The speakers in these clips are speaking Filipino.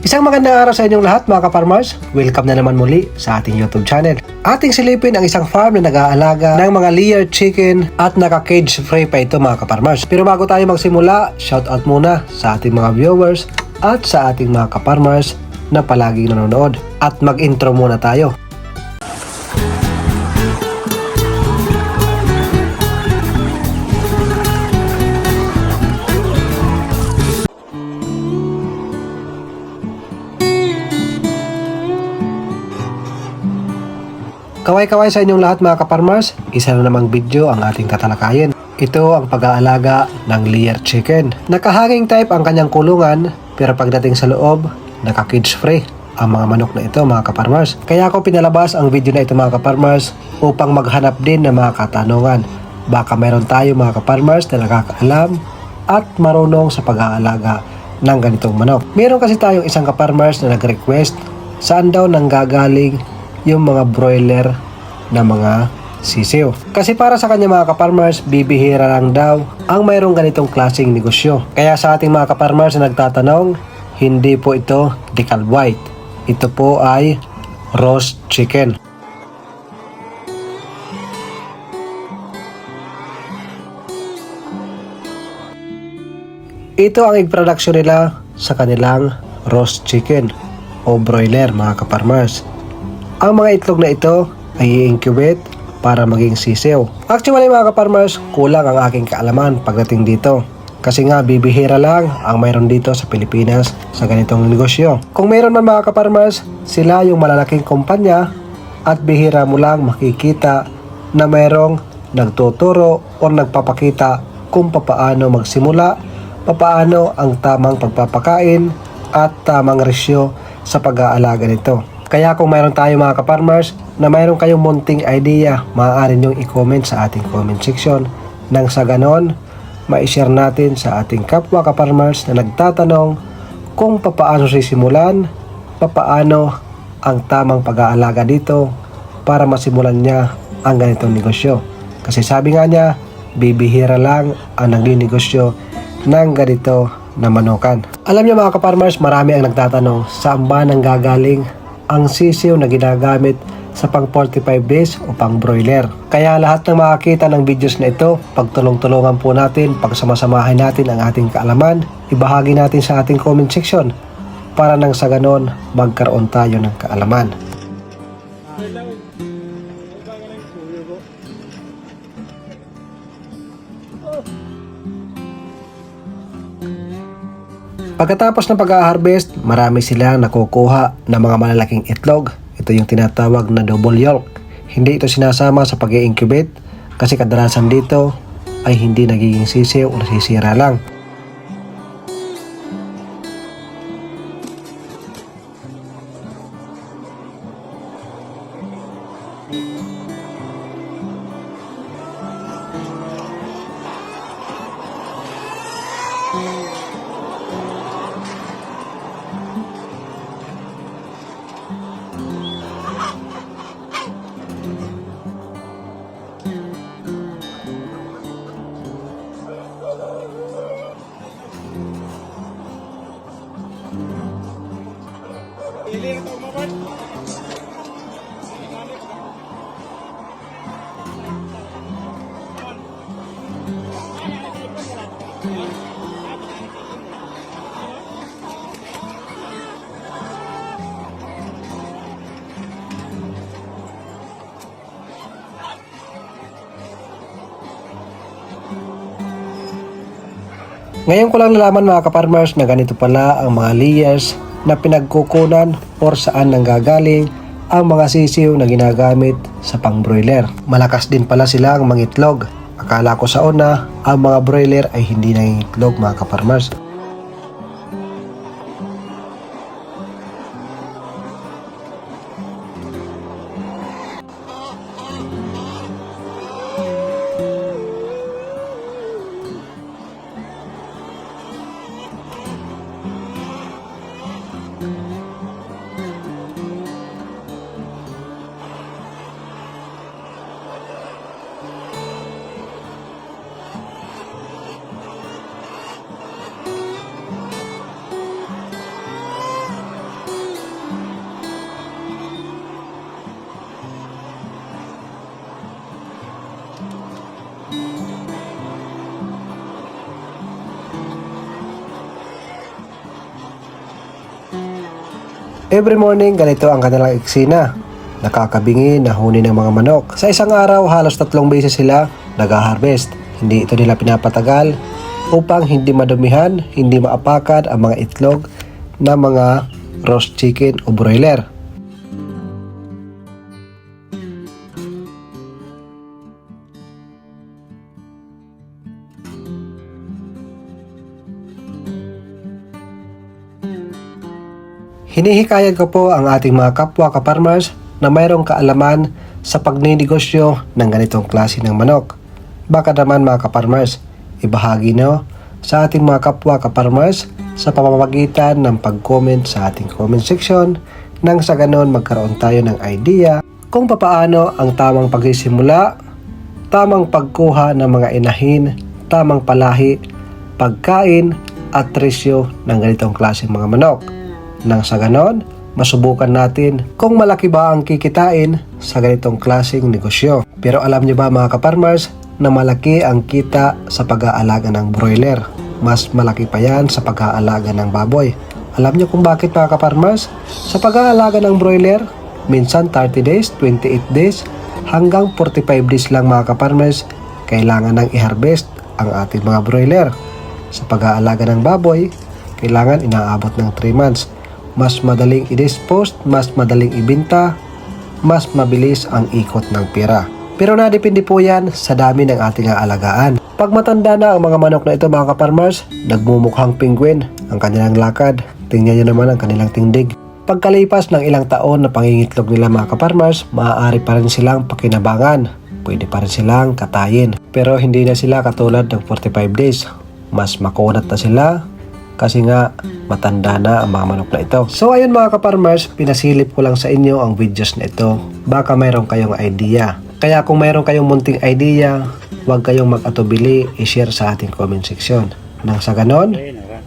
Isang magandang araw sa inyong lahat mga ka-farmers. Welcome na naman muli sa ating YouTube channel. Ating silipin ang isang farm na nag-aalaga ng mga layer chicken at naka-cage free pa ito mga ka-farmers. Pero bago tayo magsimula, shoutout muna sa ating mga viewers at sa ating mga ka-farmers na palaging nanonood. At mag-intro muna tayo. Kaway-kaway sa inyong lahat mga ka-farmers, isa na namang video ang ating tatalakayin. Ito ang pag-aalaga ng layer chicken. Naka-hanging type ang kanyang kulungan, pero pagdating sa loob, naka-cage free ang mga manok na ito mga ka-farmers. Kaya ako pinalabas ang video na ito mga ka-farmers upang maghanap din ng mga katanungan. Baka meron tayo mga ka-farmers na nakakaalam at marunong sa pag-aalaga ng ganitong manok. Meron kasi tayong isang ka-farmers na nag-request saan daw nanggagaling yung mga broiler na mga sisiw. Kasi para sa kanya mga ka-farmers, bibihira lang daw ang mayroong ganitong klaseng negosyo. Kaya sa ating mga ka-farmers na nagtatanong, hindi po ito decal white. Ito po ay roast chicken. Ito ang egg production nila sa kanilang roast chicken o broiler mga ka-farmers. Ang mga itlog na ito ay i-incubate para maging sisiw. Actually mga ka-farmers, kulang ang aking kaalaman pagdating dito. Kasi nga bibihira lang ang mayroon dito sa Pilipinas sa ganitong negosyo. Kung mayroon man mga ka-farmers, sila yung malalaking kumpanya at bihira mo lang makikita na mayroong nagtuturo o nagpapakita kung papaano magsimula, papaano ang tamang pagpapakain at tamang resyo sa pag-aalaga nito. Kaya kung mayroon tayo mga ka-farmers na mayroon kayong munting idea, maaari nyong i-comment sa ating comment section. Nang sa ganon, ma-share natin sa ating kapwa ka-farmers na nagtatanong kung papaano sisimulan, papaano ang tamang pag-aalaga dito para masimulan niya ang ganitong negosyo. Kasi sabi nga niya, bibihira lang ang nagninegosyo ng ganito na manukan. Alam niyo mga ka-farmers, marami ang nagtatanong saan ba nanggagaling ang sisiw na ginagamit sa pang 45 days o pang broiler. Kaya lahat ng makakita ng videos na ito, pagtulong-tulungan po natin, pagsamasamahin natin ang ating kaalaman, ibahagi natin sa ating comment section para nang sa ganon magkaroon tayo ng kaalaman. Pagkatapos ng pag-harvest, marami silang nakukuha ng mga malalaking itlog. Ito yung tinatawag na double yolk. Hindi ito sinasama sa pag-i-incubate kasi kadalasan dito ay hindi nagiging sisiw o nasisira lang. Ngayon ko lang nalaman mga ka-farmers na ganito pala ang mga layers na pinagkukunan or saan nanggagaling ang mga sisiw na ginagamit sa pang-broiler. Malakas din pala sila ang mangitlog. Akala ko sa una, ang mga broiler ay hindi nangingitlog mga ka-farmers. Every morning, ganito ang kanilang eksena. Nakakabingi na huni ng mga manok. Sa isang araw, halos 3 beses sila nag-harvest. Hindi ito nila pinapatagal upang hindi madumihan, hindi maapakan ang mga itlog ng mga roast chicken o broiler. Hinihikayat ko po ang ating mga kapwa ka-farmers na mayroong kaalaman sa pagninegosyo ng ganitong klase ng manok. Baka naman mga ka-farmers, ibahagi nyo sa ating mga kapwa ka-farmers sa pamamagitan ng pag-comment sa ating comment section nang sa ganon magkaroon tayo ng idea kung papaano ang tamang pagsisimula, tamang pagkuha ng mga inahin, tamang palahi, pagkain at presyo ng ganitong klaseng mga manok. Nang sa ganon, masubukan natin kung malaki ba ang kikitain sa ganitong klaseng negosyo. Pero alam nyo ba mga ka-farmers na malaki ang kita sa pag-aalaga ng broiler? Mas malaki pa yan sa pag-aalaga ng baboy. Alam nyo kung bakit mga ka-farmers? Sa pag-aalaga ng broiler, minsan 30 days, 28 days, hanggang 45 days lang mga ka-farmers, kailangan nang i-harvest ang ating mga broiler. Sa pag-aalaga ng baboy, kailangan inaabot ng 3 months. Mas madaling i-dispose, mas madaling ibenta, mas mabilis ang ikot ng pera. Pero nadepende po yan sa dami ng ating aalagaan. Pag matanda na ang mga manok na ito mga ka-farmers, nagmumukhang penguin ang kanilang lakad. Tingnan nyo naman ang kanilang tindig. Pagkalipas ng ilang taon na pangingitlog nila mga ka-farmers, maaari pa rin silang pakinabangan. Pwede pa rin silang katayin. Pero hindi na sila katulad ng 45 days. Mas makunat na sila kasi nga matanda na ang mga manok na ito. So ayun mga ka-farmers, pinasilip ko lang sa inyo ang videos na ito. Baka mayroon kayong idea. Kaya kung mayroon kayong munting idea, huwag kayong mag-atubili, i-share sa ating comment section. Nang sa ganon,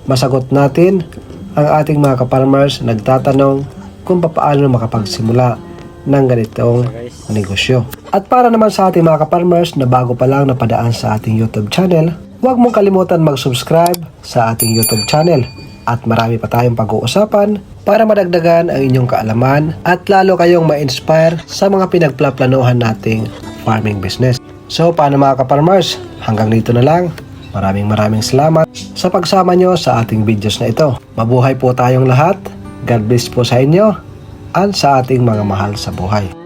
masagot natin ang ating mga ka-farmers nagtatanong kung paano makapagsimula ng ganitong negosyo. At para naman sa ating mga ka-farmers na bago pa lang napadaan sa ating YouTube channel, huwag mong kalimutan mag-subscribe sa ating YouTube channel at marami pa tayong pag-uusapan para madagdagan ang inyong kaalaman at lalo kayong ma-inspire sa mga pinagplaplanuhan nating farming business. So paano mga ka-farmers, hanggang dito na lang. Maraming salamat sa pagsama nyo sa ating videos na ito. Mabuhay po tayong lahat. God bless po sa inyo at sa ating mga mahal sa buhay.